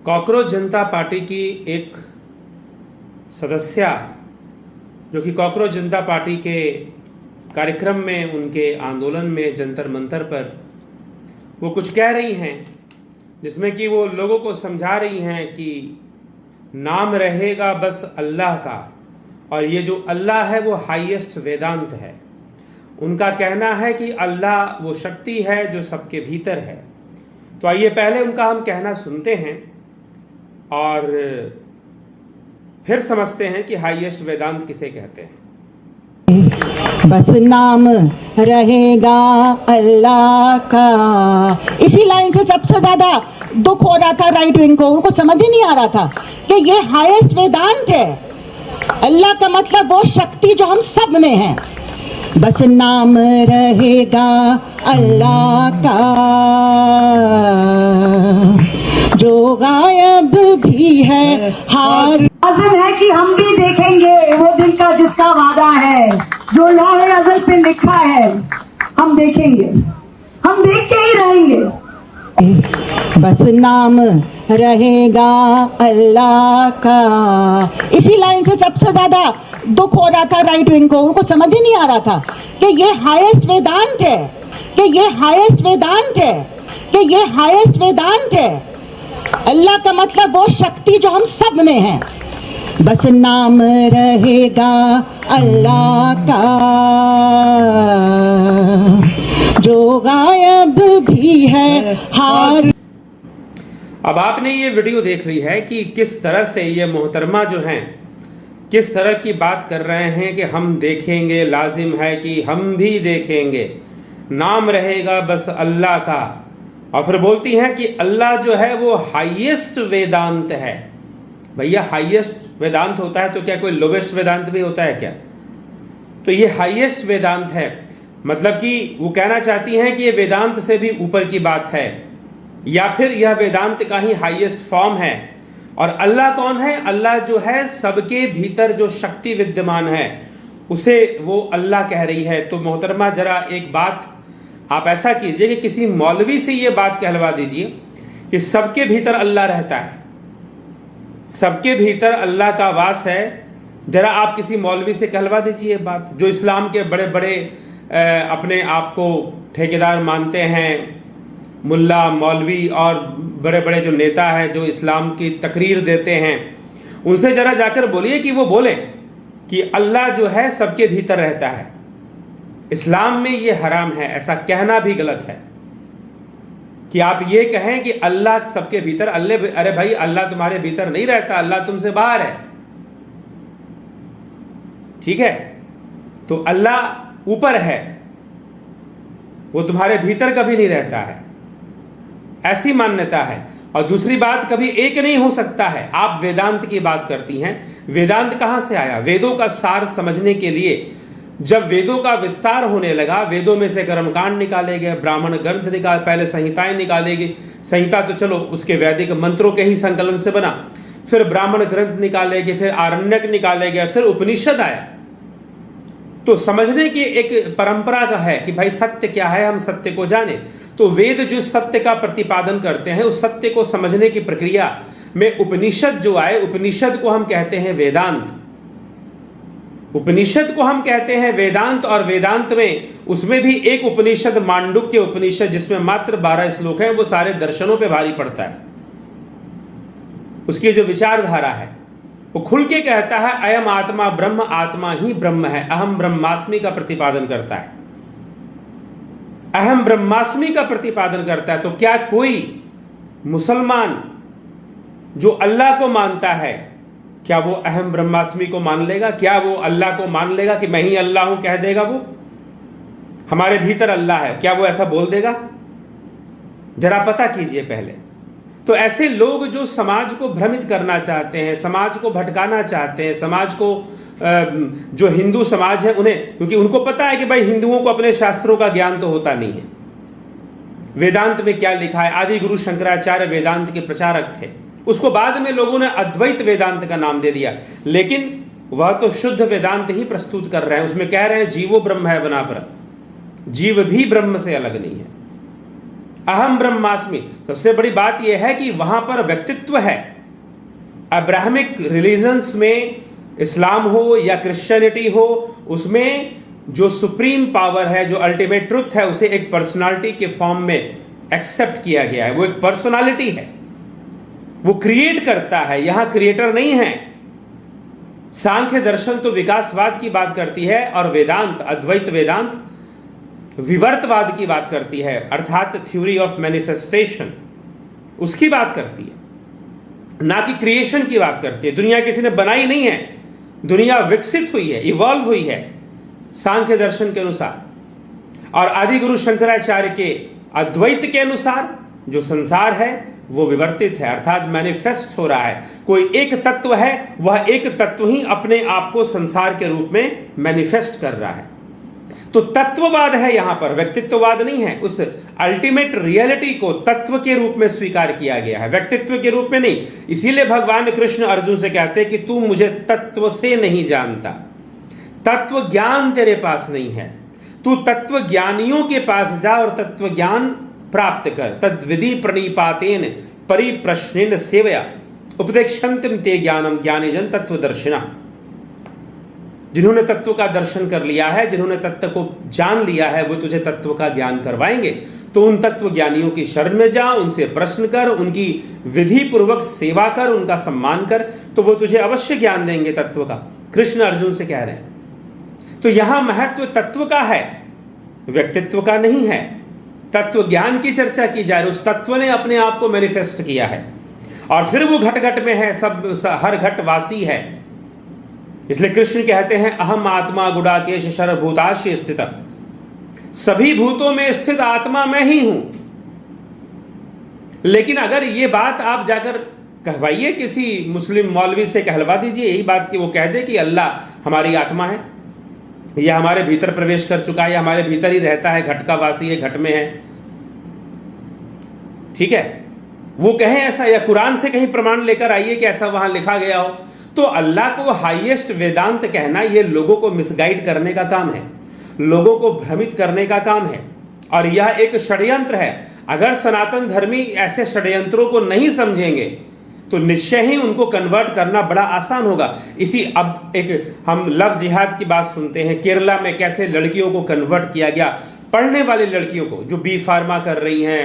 Cockroach जनता party की एक सदस्या जो कि कॉकरोच जनता पार्टी के कार्यक्रम में, उनके आंदोलन में जंतर मंतर पर वो कुछ कह रही हैं, जिसमें कि वो लोगों को समझा रही हैं कि नाम रहेगा बस अल्लाह का, और ये जो अल्लाह है वो हाईएस्ट वेदांत है। उनका कहना है कि अल्लाह वो शक्ति है जो सबके भीतर है। तो आइए पहले उनका हम कहना सुनते हैं और फिर समझते हैं कि हाईएस्ट वेदांत किसे कहते हैं। बस नाम रहेगा अल्लाह का। इसी लाइन से सबसे ज्यादा दुख हो रहा था राइट विंग को। उनको समझ ही नहीं आ रहा था कि ये हाईएस्ट वेदांत है। अल्लाह का मतलब वो शक्ति जो हम सब में है। बस नाम रहेगा अल्लाह का जो गायब भी है, लाजिम है कि हम भी देखेंगे वो दिन का जिसका वादा है, जो लौहे अज़ल पे लिखा है। हम देखेंगे, हम देख के ही रहेंगे। बस नाम रहेगा अल्लाह का। इसी लाइन से सबसे ज्यादा दुख हो रहा था राइट विंग को। उनको समझ ही नहीं आ रहा था कि ये हाईएस्ट वेदांत है, कि ये हाईएस्ट वेदांत है, कि ये हाईएस्ट वेदांत है। अल्लाह का मतलब वो शक्ति जो हम सब में है। बस नाम रहेगा अल्लाह का जो गायब भी है। अब आपने ये वीडियो देख ली है कि किस तरह से ये मोहतरमा जो हैं किस तरह की बात कर रहे हैं कि हम देखेंगे, लाजिम है कि हम भी देखेंगे, नाम रहेगा बस अल्लाह का। और फिर बोलती हैं कि अल्लाह जो है वो हाईएस्ट वेदांत है। भैया हाईएस्ट वेदांत होता है तो क्या कोई लोवेस्ट वेदांत भी होता है क्या? तो ये हाईएस्ट वेदांत है, मतलब कि वो कहना चाहती हैं कि ये वेदांत से भी ऊपर की बात है, या फिर यह वेदांत का ही हाईएस्ट फॉर्म है। और अल्लाह कौन है? अल्लाह जो है सबके भीतर जो शक्ति विद्यमान है उसे वो अल्लाह कह रही है। तो मोहतरमा जरा एक बात आप ऐसा कीजिए कि किसी मौलवी से ये बात कहलवा दीजिए कि सबके भीतर अल्लाह रहता है, सबके भीतर अल्लाह का वास है। जरा आप किसी मौलवी से कहलवा दीजिए बात, जो इस्लाम के बड़े बड़े अपने आप को ठेकेदार मानते हैं, मुल्ला मौलवी और बड़े बड़े जो नेता हैं जो इस्लाम की तकरीर देते हैं, उनसे जरा जाकर बोलिए कि वो बोलें कि अल्लाह जो है सबके भीतर रहता है। इस्लाम में ये हराम है, ऐसा कहना भी गलत है कि आप ये कहें कि अल्लाह सबके भीतर। अरे भाई अल्लाह तुम्हारे भीतर नहीं रहता, अल्लाह तुमसे बाहर है, ठीक है? तो अल्लाह ऊपर है, वो तुम्हारे भीतर कभी नहीं रहता है, ऐसी मान्यता है। और दूसरी बात, कभी एक नहीं हो सकता है। आप वेदांत की बात करती हैं, वेदांत कहां से आया? वेदों का सार समझने के लिए जब वेदों का विस्तार होने लगा, वेदों में से कर्मकांड निकाले गए, ब्राह्मण ग्रंथ निकाल, पहले संहिताएं निकाले गई। संहिता तो चलो उसके वैदिक मंत्रों के ही संकलन से बना, फिर ब्राह्मण ग्रंथ निकाले गए, फिर आरण्यक निकाले गए, फिर उपनिषद आया। तो समझने की एक परंपरा का है कि भाई सत्य क्या है, हम सत्य को जाने। तो वेद जो सत्य का प्रतिपादन करते हैं, उस सत्य को समझने की प्रक्रिया में उपनिषद जो आए, उपनिषद को हम कहते हैं वेदांत। उपनिषद को हम कहते हैं वेदांत। और वेदांत में उसमें भी एक उपनिषद मांडुक्य उपनिषद, जिसमें मात्र 12 श्लोक हैं, वो सारे दर्शनों पे भारी पड़ता है। उसकी जो विचारधारा है वो खुल के कहता है अयम आत्मा ब्रह्म, आत्मा ही ब्रह्म है, अहम ब्रह्मास्मि का प्रतिपादन करता है, अहम ब्रह्मास्मि का प्रतिपादन करता है। तो क्या कोई मुसलमान जो अल्लाह को मानता है, क्या वो अहम ब्रह्मास्मि को मान लेगा? क्या वो अल्लाह को मान लेगा कि मैं ही अल्लाह हूं? कह देगा वो हमारे भीतर अल्लाह है, क्या वो ऐसा बोल देगा? जरा पता कीजिए पहले। तो ऐसे लोग जो समाज को भ्रमित करना चाहते हैं, समाज को भटकाना चाहते हैं, समाज को जो हिंदू समाज है उन्हें, क्योंकि उनको पता है कि भाई हिंदुओं को अपने शास्त्रों का ज्ञान तो होता नहीं है, वेदांत में क्या लिखा है। आदि गुरु शंकराचार्य वेदांत के प्रचारक थे, उसको बाद में लोगों ने अद्वैत वेदांत का नाम दे दिया, लेकिन वह तो शुद्ध वेदांत ही प्रस्तुत कर रहे हैं। उसमें कह रहे हैं जीवो ब्रह्म है बना पर, जीव भी ब्रह्म से अलग नहीं है। अहम ब्रह्मास्मि। सबसे बड़ी बात यह है कि वहां पर व्यक्तित्व है। अब्राहमिक रिलीजन्स में, इस्लाम हो या क्रिश्चियनिटी हो, उसमें जो सुप्रीम पावर है, जो अल्टीमेट ट्रुथ है, उसे एक पर्सनालिटी के फॉर्म में एक्सेप्ट किया गया है। वो एक पर्सनालिटी है, वो क्रिएट करता है, यहां क्रिएटर नहीं है। सांख्य दर्शन तो विकासवाद की बात करती है और वेदांत, अद्वैत वेदांत, विवर्तवाद की बात करती है, अर्थात थ्योरी ऑफ मैनिफेस्टेशन, उसकी बात करती है, ना कि क्रिएशन की बात करती है। दुनिया किसी ने बनाई नहीं है, दुनिया विकसित हुई है, इवॉल्व हुई है सांख्य दर्शन के अनुसार। और आदि गुरु शंकराचार्य के अद्वैत के अनुसार जो संसार है वो विवर्तित है, अर्थात मैनिफेस्ट हो रहा है। कोई एक तत्व है, वह एक तत्व ही अपने आप को संसार के रूप में मैनिफेस्ट कर रहा है। तो तत्ववाद है यहां पर, व्यक्तित्ववाद नहीं है। उस अल्टीमेट रियलिटी को तत्व के रूप में स्वीकार किया गया है, व्यक्तित्व के रूप में नहीं। इसीलिए भगवान कृष्ण अर्जुन से कहते हैं कि तू मुझे तत्व से नहीं जानता, तत्व ज्ञान तेरे पास नहीं है, तू तत्व ज्ञानियों के पास जा और तत्व ज्ञान प्राप्त कर। तद्विधि प्रणिपातेन परिप्रश्नेन सेवया उपदेक्षन्तिम ते ज्ञानम ज्ञानीजन तत्वदर्शिना। जिन्होंने तत्व का दर्शन कर लिया है, जिन्होंने तत्व को जान लिया है, वो तुझे तत्व का ज्ञान करवाएंगे। तो उन तत्व ज्ञानियों की शरण में जा, उनसे प्रश्न कर, उनकी विधि पूर्वक सेवा कर, उनका सम्मान कर, तो वो तुझे अवश्य ज्ञान देंगे तत्व का। कृष्ण अर्जुन से कह रहे हैं। तो यहां महत्व तत्व का है, व्यक्तित्व का नहीं है। तत्व ज्ञान की चर्चा की जा रही, उस तत्व ने अपने आप को मैनिफेस्ट किया है और फिर वो घट घट में है, हर घट वासी है। इसलिए कृष्ण कहते हैं अहम आत्मा गुडाकेश सर्वभूताशय स्थित, सभी भूतों में स्थित आत्मा मैं ही हूं। लेकिन अगर ये बात आप जाकर कहवाइए किसी मुस्लिम मौलवी से, कहलवा दीजिए यही बात कि वो कह दे कि अल्लाह हमारी आत्मा है, यह हमारे भीतर प्रवेश कर चुका है, या हमारे भीतर ही रहता है, घट का वासी है, घट में है, ठीक है, वो कहें ऐसा, या कुरान से कहीं प्रमाण लेकर आइए कि ऐसा वहां लिखा गया हो, तो अल्लाह को हाईएस्ट वेदांत कहना ये लोगों को मिसगाइड करने का काम है, लोगों को भ्रमित करने का काम है, और यह एक षड्यंत्र है। अगर सनातन धर्मी ऐसे षड्यंत्रों को नहीं समझेंगे तो निश्चय ही उनको कन्वर्ट करना बड़ा आसान होगा। इसी अब एक हम लव जिहाद की बात सुनते हैं, केरला में कैसे लड़कियों को कन्वर्ट किया गया, पढ़ने वाली लड़कियों को जो बी फार्मा कर रही हैं,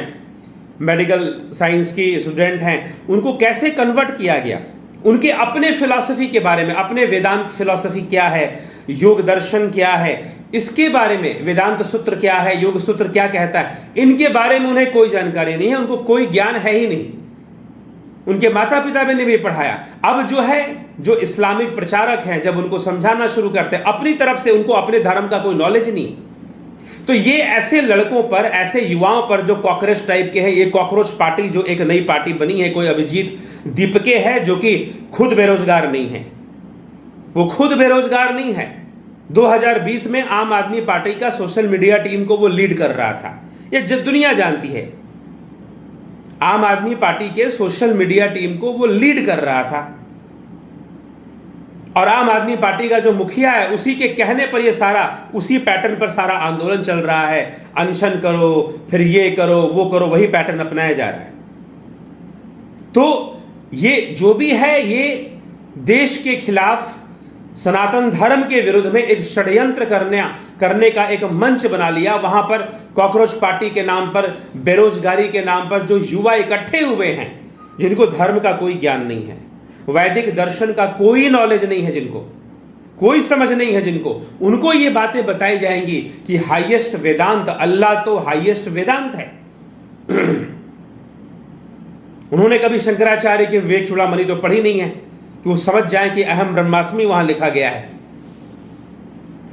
मेडिकल साइंस की स्टूडेंट हैं, उनको कैसे कन्वर्ट किया गया, उनके अपने फिलॉसफी के बारे में, अपने वेदांत फिलॉसफी क्या है, योग दर्शन क्या है, इसके बारे में, वेदांत सूत्र क्या है, योग सूत्र क्या कहता है, इनके बारे में उन्हें कोई जानकारी नहीं है, उनको कोई ज्ञान है ही नहीं, उनके माता पिता ने भी पढ़ाया। अब जो है, जो इस्लामिक प्रचारक हैं, जब उनको समझाना शुरू करते हैं अपनी तरफ से, उनको अपने धर्म का कोई नॉलेज नहीं। तो ये ऐसे लड़कों पर, ऐसे युवाओं पर जो कॉकरोच टाइप के हैं, ये कॉकरोच पार्टी जो एक नई पार्टी बनी है, कोई अभिजीत दीपके है जो कि खुद बेरोजगार नहीं है, वो खुद बेरोजगार नहीं है। 2020 में आम आदमी पार्टी का सोशल मीडिया टीम को वो लीड कर रहा था, ये दुनिया जानती है। आम आदमी पार्टी के सोशल मीडिया टीम को वो लीड कर रहा था, और आम आदमी पार्टी का जो मुखिया है उसी के कहने पर ये सारा, उसी पैटर्न पर सारा आंदोलन चल रहा है। अनशन करो, फिर ये करो, वो करो, वही पैटर्न अपनाया जा रहा है। तो ये जो भी है, ये देश के खिलाफ, सनातन धर्म के विरुद्ध में एक षड्यंत्र करने का एक मंच बना लिया। वहां पर कॉकरोच पार्टी के नाम पर, बेरोजगारी के नाम पर जो युवा इकट्ठे हुए हैं, जिनको धर्म का कोई ज्ञान नहीं है, वैदिक दर्शन का कोई नॉलेज नहीं है, जिनको कोई समझ नहीं है, जिनको, उनको ये बातें बताई जाएंगी कि हाईएस्ट वेदांत, अल्लाह तो हाईएस्ट वेदांत है। उन्होंने कभी शंकराचार्य की विवेक चूड़ामणि तो पढ़ी नहीं है कि वो समझ जाए कि अहम ब्रह्मास्मि वहां लिखा गया है,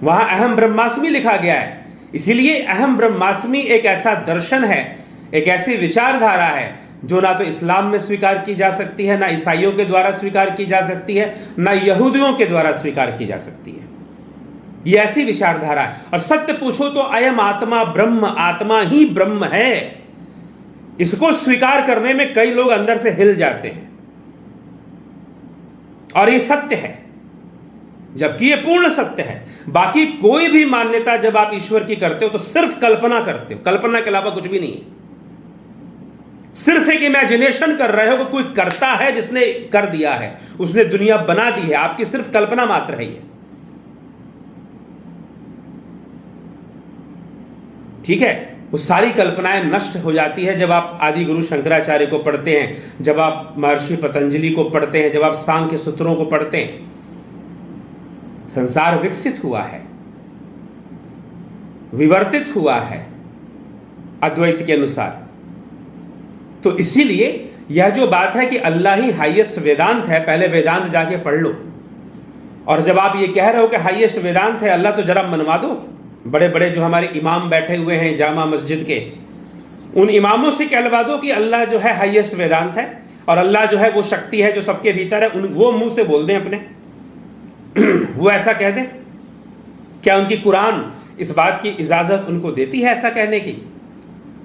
वहां अहम ब्रह्मास्मि लिखा गया है। इसीलिए अहम ब्रह्मास्मि एक ऐसा दर्शन है, एक ऐसी विचारधारा है जो ना तो इस्लाम में स्वीकार की जा सकती है, ना ईसाइयों के द्वारा स्वीकार की जा सकती है, ना यहूदियों के द्वारा स्वीकार की जा सकती है। ये ऐसी विचारधारा है। और सत्य पूछो तो अयम आत्मा ब्रह्म, आत्मा ही ब्रह्म है, इसको स्वीकार करने में कई लोग अंदर से हिल जाते हैं, और ये सत्य है, जबकि ये पूर्ण सत्य है। बाकी कोई भी मान्यता जब आप ईश्वर की करते हो तो सिर्फ कल्पना करते हो, कल्पना के अलावा कुछ भी नहीं है। सिर्फ एक इमेजिनेशन कर रहे हो कि कोई करता है जिसने कर दिया है, उसने दुनिया बना दी है, आपकी सिर्फ कल्पना मात्र है ये। ठीक है, वो सारी कल्पनाएं नष्ट हो जाती है जब आप आदि गुरु शंकराचार्य को पढ़ते हैं, जब आप महर्षि पतंजलि को पढ़ते हैं, जब आप सांख्य सूत्रों को पढ़ते हैं। संसार विकसित हुआ है, विवर्तित हुआ है अद्वैत के अनुसार। तो इसीलिए यह जो बात है कि अल्लाह ही हाईएस्ट वेदांत है, पहले वेदांत जाके पढ़ लो। और जब आप ये कह रहे हो कि हाईएस्ट वेदांत है अल्लाह, तो जरा मनवा दो। बड़े बड़े जो हमारे इमाम बैठे हुए हैं जामा मस्जिद के, उन इमामों से कहलवा दो कि अल्लाह जो है हाईएस्ट वेदांत है और अल्लाह जो है वो शक्ति है जो सबके भीतर है। वो मुंह से बोल दें अपने वो ऐसा कह दें। क्या उनकी कुरान इस बात की इजाज़त उनको देती है ऐसा कहने की?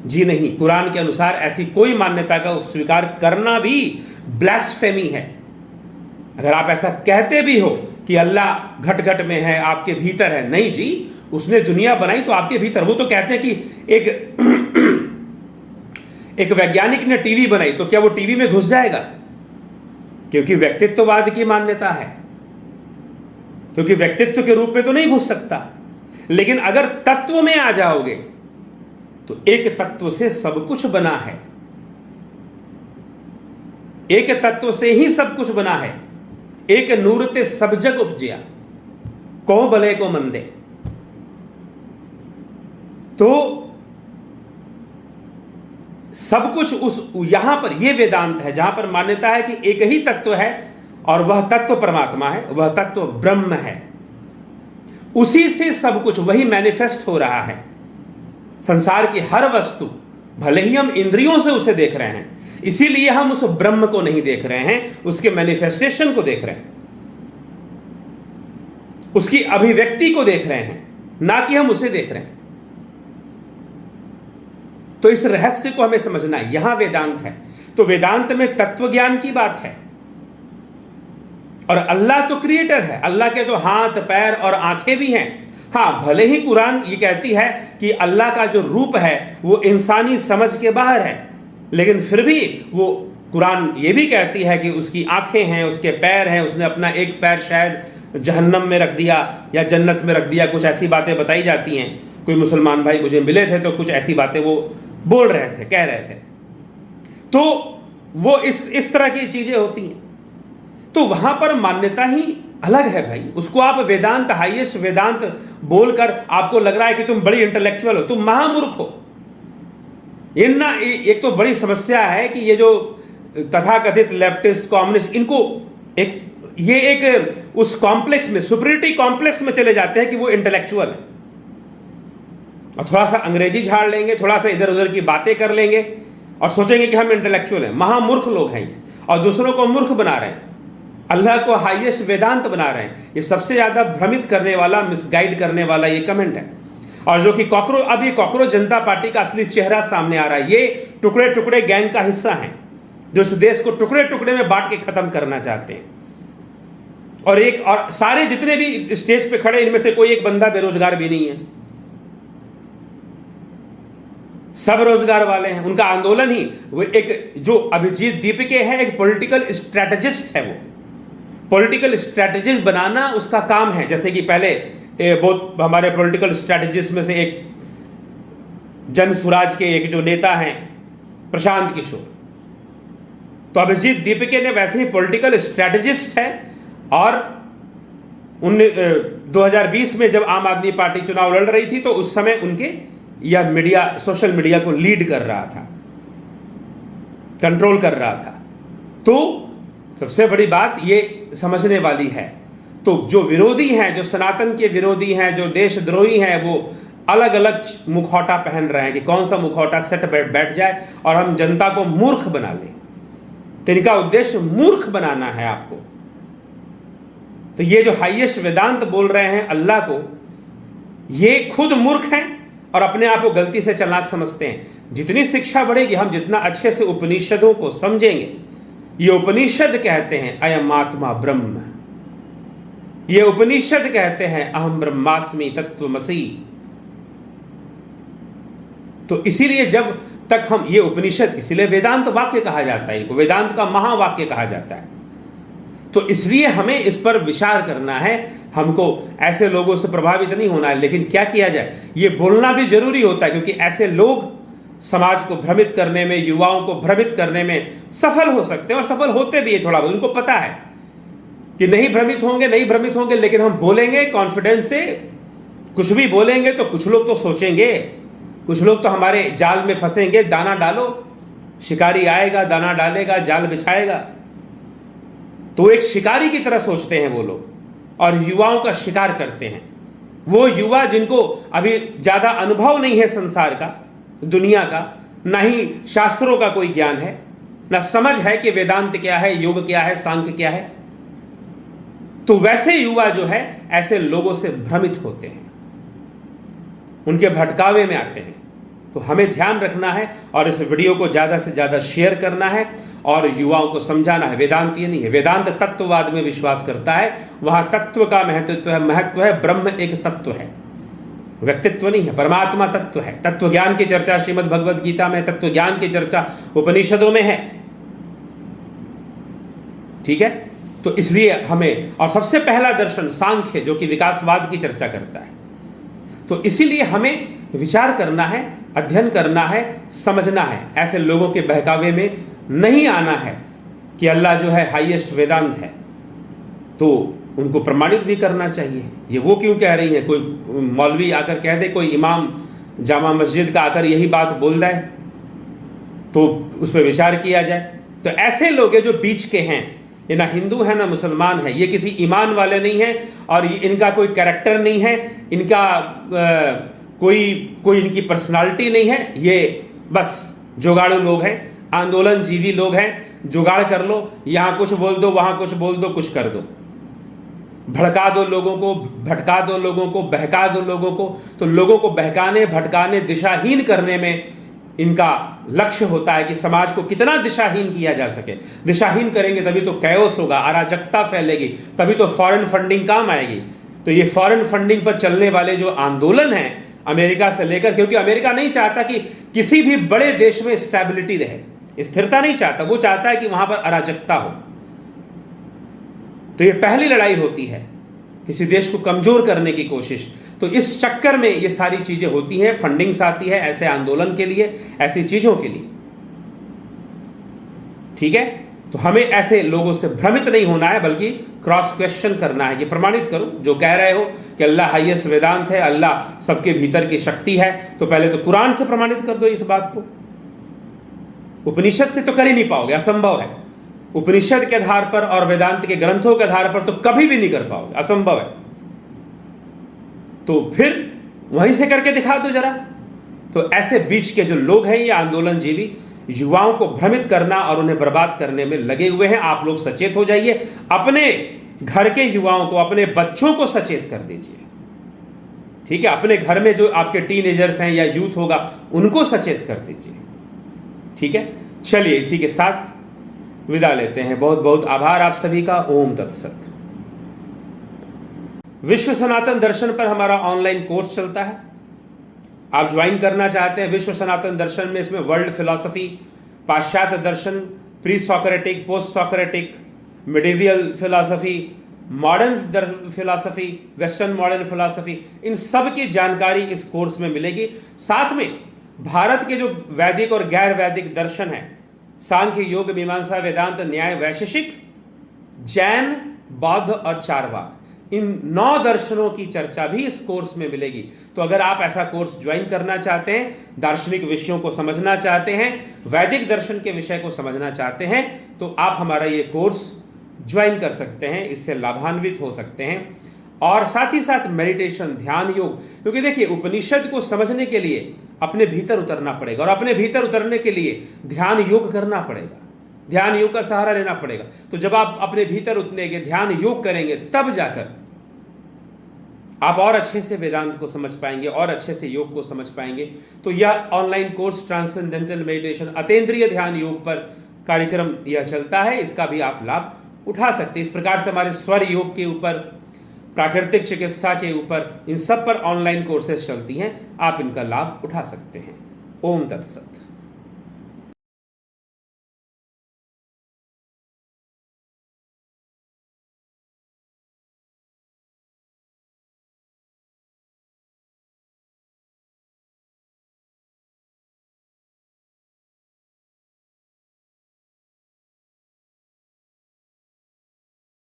जी नहीं, कुरान के अनुसार ऐसी कोई मान्यता का स्वीकार करना भी ब्लास्फेमी है। अगर आप ऐसा कहते भी हो कि अल्लाह घट घट में है, आपके भीतर है, नहीं जी, उसने दुनिया बनाई तो आपके भीतर। वो तो कहते हैं कि एक वैज्ञानिक ने टीवी बनाई, तो क्या वो टीवी में घुस जाएगा? क्योंकि व्यक्तित्ववाद की मान्यता है, क्योंकि व्यक्तित्व के रूप में तो नहीं घुस सकता। लेकिन अगर तत्व में आ जाओगे तो एक तत्व से सब कुछ बना है, एक तत्व से ही सब कुछ बना है। एक नूर ते सब जग उपजिया, को भले को मंदे। तो सब कुछ उस यहां पर यह वेदांत है जहां पर मान्यता है कि एक ही तत्व है और वह तत्व परमात्मा है, वह तत्व ब्रह्म है। उसी से सब कुछ वही मैनिफेस्ट हो रहा है। संसार की हर वस्तु, भले ही हम इंद्रियों से उसे देख रहे हैं, इसीलिए हम उस ब्रह्म को नहीं देख रहे हैं, उसके मैनिफेस्टेशन को देख रहे हैं, उसकी अभिव्यक्ति को देख रहे हैं, ना कि हम उसे देख रहे हैं। तो इस रहस्य को हमें समझना है। यहां वेदांत है, तो वेदांत में तत्व ज्ञान की बात है। और अल्लाह तो क्रिएटर है, अल्लाह के तो हाथ पैर और आंखें भी हैं। हाँ, भले ही कुरान ये कहती है कि अल्लाह का जो रूप है वो इंसानी समझ के बाहर है, लेकिन फिर भी वो कुरान ये भी कहती है कि उसकी आंखें हैं, उसके पैर हैं, उसने अपना एक पैर शायद जहन्नम में रख दिया या जन्नत में रख दिया। कुछ ऐसी बातें बताई जाती हैं। कोई मुसलमान भाई मुझे मिले थे तो कुछ ऐसी बातें वो बोल रहे थे, कह रहे थे। तो वो इस तरह की चीजें होती हैं। तो वहां पर मान्यता ही अलग है भाई। उसको आप वेदांत, हाईएस्ट वेदांत बोलकर आपको लग रहा है कि तुम बड़ी इंटेलेक्चुअल हो, तुम महामूर्ख हो। एक तो बड़ी समस्या है कि ये जो तथाकथित लेफ्टिस्ट, कम्युनिस्ट, इनको एक उस कॉम्प्लेक्स में, सुपरियरिटी कॉम्प्लेक्स में चले जाते हैं कि वो इंटेलेक्चुअल है, और थोड़ा सा अंग्रेजी झाड़ लेंगे, थोड़ा सा इधर उधर की बातें कर लेंगे और सोचेंगे कि हम इंटेलेक्चुअल हैं। महामूर्ख लोग हैं ये, और दूसरों को मूर्ख बना रहे हैं, अल्लाह को हाईएस्ट वेदांत बना रहे हैं। ये सबसे ज्यादा भ्रमित करने वाला, मिसगाइड करने वाला ये कमेंट है। और जो कि अब ये कॉकरोच जनता पार्टी का असली चेहरा सामने आ रहा है। ये टुकड़े टुकड़े गैंग का हिस्सा है जो इस देश को टुकड़े टुकड़े में बांट के खत्म करना चाहते हैं। और सारे जितने भी स्टेज पे खड़े, इनमें से कोई एक बंदा बेरोजगार भी नहीं है, सब रोजगार वाले हैं। उनका आंदोलन ही वो एक जो अभिजीत दीपिके है, एक पॉलिटिकल स्ट्रेटजिस्ट है। वो पॉलिटिकल स्ट्रेटजिस्ट बनाना उसका काम है। जैसे कि पहले बहुत हमारे पॉलिटिकल स्ट्रेटजिस्ट में से एक जन स्वराज के एक जो नेता हैं प्रशांत किशोर, तो अभिजीत दीपिके ने वैसे ही पॉलिटिकल स्ट्रेटजिस्ट है। और 2020 में जब आम आदमी पार्टी चुनाव लड़ रही थी तो उस समय उनके यह मीडिया, सोशल मीडिया को लीड कर रहा था, कंट्रोल कर रहा था। तो सबसे बड़ी बात ये समझने वाली है। तो जो विरोधी हैं, जो सनातन के विरोधी हैं, जो देशद्रोही हैं, वो अलग अलग मुखौटा पहन रहे हैं कि कौन सा मुखौटा सेट बैठ जाए और हम जनता को मूर्ख बना लें। तो इनका उद्देश्य मूर्ख बनाना है आपको। तो ये जो हाईएस्ट वेदांत बोल रहे हैं अल्लाह को, ये खुद मूर्ख हैं और अपने आप को गलती से चालाक समझते हैं। जितनी शिक्षा बढ़ेगी, हम जितना अच्छे से उपनिषदों को समझेंगे, ये उपनिषद कहते हैं अयम आत्मा ब्रह्म, ये उपनिषद कहते हैं अहम ब्रह्मास्मि तत्वमसि। तो इसीलिए जब तक हम ये उपनिषद, इसलिए वेदांत वाक्य कहा जाता है, इनको वेदांत का महावाक्य कहा जाता है। तो इसलिए हमें इस पर विचार करना है, हमको ऐसे लोगों से प्रभावित नहीं होना है। लेकिन क्या किया जाए, ये बोलना भी जरूरी होता है, क्योंकि ऐसे लोग समाज को भ्रमित करने में, युवाओं को भ्रमित करने में सफल हो सकते हैं, और सफल होते भी है थोड़ा बहुत। उनको पता है कि नहीं भ्रमित होंगे, लेकिन हम बोलेंगे कॉन्फिडेंस से, कुछ भी बोलेंगे तो कुछ लोग तो सोचेंगे, कुछ लोग तो हमारे जाल में फंसेंगे। दाना डालो, शिकारी आएगा, दाना डालेगा, जाल बिछाएगा। तो एक शिकारी की तरह सोचते हैं वो लोग, और युवाओं का शिकार करते हैं। वो युवा जिनको अभी ज्यादा अनुभव नहीं है संसार का, दुनिया का, ना ही शास्त्रों का कोई ज्ञान है, ना समझ है कि वेदांत क्या है, योग क्या है, सांख्य क्या है। तो वैसे युवा जो है ऐसे लोगों से भ्रमित होते हैं, उनके भटकावे में आते हैं। तो हमें ध्यान रखना है और इस वीडियो को ज़्यादा से ज़्यादा शेयर करना है और युवाओं को समझाना है। वेदांत ये नहीं है, वेदांत तत्ववाद में विश्वास करता है, वहाँ तत्व का महत्व है। ब्रह्म एक तत्व है, व्यक्तित्व नहीं है, परमात्मा तत्व है। तत्व ज्ञान की चर्चा श्रीमद् भगवद गीता में, तत्व ज्ञान की चर्चा उपनिषदों में है। ठीक है, तो इसलिए हमें, और सबसे पहला दर्शन सांख्य जो कि विकासवाद की चर्चा करता है, तो इसीलिए हमें विचार करना है, अध्ययन करना है, समझना है। ऐसे लोगों के बहकावे में नहीं आना है कि अल्लाह जो है हाईएस्ट वेदांत है, तो उनको प्रमाणित भी करना चाहिए। ये वो क्यों कह रही है, कोई मौलवी आकर कह दे, कोई इमाम जामा मस्जिद का आकर यही बात बोल दे, तो उस पर विचार किया जाए। तो ऐसे लोग जो बीच के हैं, ये ना हिंदू है ना मुसलमान है, ये किसी ईमान वाले नहीं है, और इनका कोई कैरेक्टर नहीं है, इनका कोई इनकी पर्सनालिटी नहीं है। ये बस जुगाड़ू लोग हैं, आंदोलन जीवी लोग हैं। जुगाड़ कर लो, यहाँ कुछ बोल दो, वहाँ कुछ बोल दो, कुछ कर दो, भड़का दो लोगों को, भटका दो लोगों को, बहका दो लोगों को। तो लोगों को बहकाने, भटकाने, दिशाहीन करने में इनका लक्ष्य होता है कि समाज को कितना दिशाहीन किया जा सके। दिशाहीन करेंगे तभी तो कैओस होगा, अराजकता फैलेगी, तभी तो फॉरेन फंडिंग काम आएगी। तो ये फॉरेन फंडिंग पर चलने वाले जो आंदोलन हैं अमेरिका से लेकर, क्योंकि अमेरिका नहीं चाहता कि किसी भी बड़े देश में स्टेबिलिटी रहे, स्थिरता नहीं चाहता, वो चाहता है कि वहां पर अराजकता हो। तो ये पहली लड़ाई होती है, किसी देश को कमजोर करने की कोशिश। तो इस चक्कर में ये सारी चीजें होती हैं, फंडिंग्स आती है ऐसे आंदोलन के लिए, ऐसी चीजों के लिए। ठीक है, तो हमें ऐसे लोगों से भ्रमित नहीं होना है, बल्कि क्रॉस क्वेश्चन करना है कि प्रमाणित करो जो कह रहे हो कि अल्लाह हाईएस्ट वेदांत है, अल्लाह सबके भीतर की शक्ति है, तो पहले तो कुरान से प्रमाणित कर दो इस बात को। उपनिषद से तो कर ही नहीं पाओगे, असंभव है। उपनिषद के आधार पर और वेदांत के ग्रंथों के आधार पर तो कभी भी नहीं कर पाओगे, असंभव है। तो फिर वहीं से करके दिखा दो जरा। तो ऐसे बीच के जो लोग हैं, ये आंदोलन जीवी, युवाओं को भ्रमित करना और उन्हें बर्बाद करने में लगे हुए हैं। आप लोग सचेत हो जाइए, अपने घर के युवाओं को, अपने बच्चों को सचेत कर दीजिए। ठीक है, अपने घर में जो आपके टीनेजर्स हैं या यूथ होगा, उनको सचेत कर दीजिए। ठीक है, चलिए इसी के साथ विदा लेते हैं। बहुत बहुत आभार आप सभी का। ओम तत्सत। विश्व सनातन दर्शन पर हमारा ऑनलाइन कोर्स चलता है, आप ज्वाइन करना चाहते हैं विश्व सनातन दर्शन में। इसमें वर्ल्ड फिलॉसफी, पाश्चात्य दर्शन, pre Socratic, post Socratic, medieval philosophy, modern philosophy, western modern philosophy, इन सब की जानकारी इस कोर्स में मिलेगी। साथ में भारत के जो वैदिक और गैर वैदिक दर्शन हैं, सांख्य, योग, मीमांसा, वेदांत, न्याय, वैशेषिक, जैन, बौद्ध और चारवाक, इन 9 दर्शनों की चर्चा भी इस कोर्स में मिलेगी। तो अगर आप ऐसा कोर्स ज्वाइन करना चाहते हैं, दार्शनिक विषयों को समझना चाहते हैं, वैदिक दर्शन के विषय को समझना चाहते हैं, तो आप हमारा ये कोर्स ज्वाइन कर सकते हैं, इससे लाभान्वित हो सकते हैं। और साथ ही साथ मेडिटेशन, ध्यान, योग, क्योंकि देखिए उपनिषद को समझने के लिए अपने भीतर उतरना पड़ेगा, और अपने भीतर उतरने के लिए ध्यान योग करना पड़ेगा, ध्यान योग का सहारा लेना पड़ेगा। तो जब आप अपने भीतर उतरेंगे, ध्यान योग करेंगे, तब जाकर आप और अच्छे से वेदांत को समझ पाएंगे और अच्छे से योग को समझ पाएंगे। तो यह ऑनलाइन कोर्स ट्रांसेंडेंटल मेडिटेशन, अतीन्द्रिय ध्यान योग पर कार्यक्रम यह चलता है, इसका भी आप लाभ उठा सकते हैं। इस प्रकार से हमारे स्वर योग के ऊपर, प्राकृतिक चिकित्सा के ऊपर, इन सब पर ऑनलाइन कोर्सेज चलती हैं, आप इनका लाभ उठा सकते हैं। ओम तत्सत।